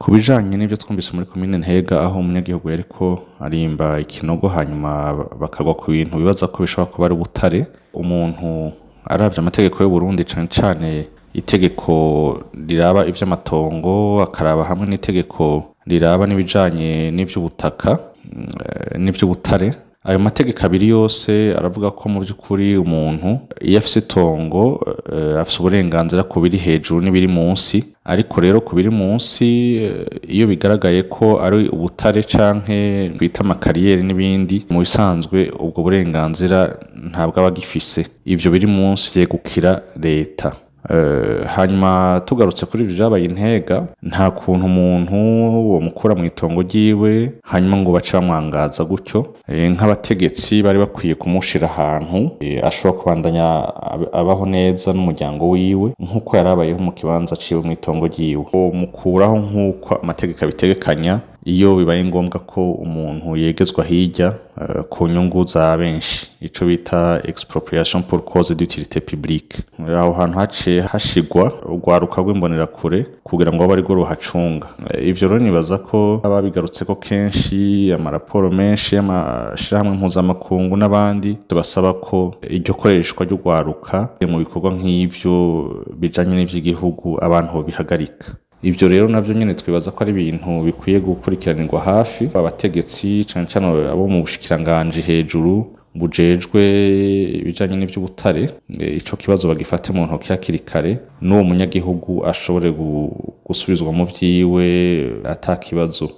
Ku bijanye n'ivyo twumvise muri komine Ntega aho umunyagihugu yariko arimba ikinogo hanyuma bakagwa ku bintu bibaza ko bishobora kuba ari ubutare, umuntu aravye amategeko y'Uburundi cane cane itegeko riraba ivy'amatongo, akaraba hamwe n'itegeko riraba n'ibijanye n'ivy'ubutaka n'ivy'ubutare, ayo mategeko abiri yose aravuga ko mu vy'ukuri umuntu iyo afise itongo afise uburenganzira ku biri hejuru n'ibiri munsi, ariko rero ku biri munsi iyo bigaragaye ko ari ubutare canke bita amakariyeri n'ibindi, mu bisanzwe ubwo burenganzira ntabwo aba agifise, ivyo biri munsi vyegukira leta. Hanyuma tugarutse kuri ivyo vyabaye i Ntega, nta kuntu umuntu womukura mw'itongo ryiwe hanyuma ngo bace bamwangaza gutyo, nk'abategetsi bari bakwiye kumushira ahantu ashobora kubandanya abaho neza n'umuryango wiwe nk'uko yari abayeho mu kibanza ciwe mw'itongo ryiwe, bomukuraho nk'uko amategeko abitegekanya iyo bibaye ngombwa ko umuntu yegezwa hirya ku nyungu za benshi, ico bita expropriation pour cause d'utilité publique. Aho hantu haciye hashigwa urwaruka rw'imbonerakure kugira ngo abe arirwo ruhacunga. Ivyo rero nibaza ko ababigarutseko kenshi, amaraporo menshi y'amashirahamwe mpuzamakungu n'abandi basaba ko iryo koreshwa ry'urwaruka mu bikorwa nk'ivyo bijanye n'ivy'igihugu abantu bobihagarika. Ivyo rero navyo nyene twibaza ko ari ibintu bikwiye gukurikiranirwa hafi, abategetsi cane cane abo mu bushikiranganji hejuru bujejwe ibijanye n'ivy'ubutare, ico kibazo bagifate mu ntoki hakiri kare, n'uwo munyagihugu ashobore gusubizwa mu vyiwe ata kibazo.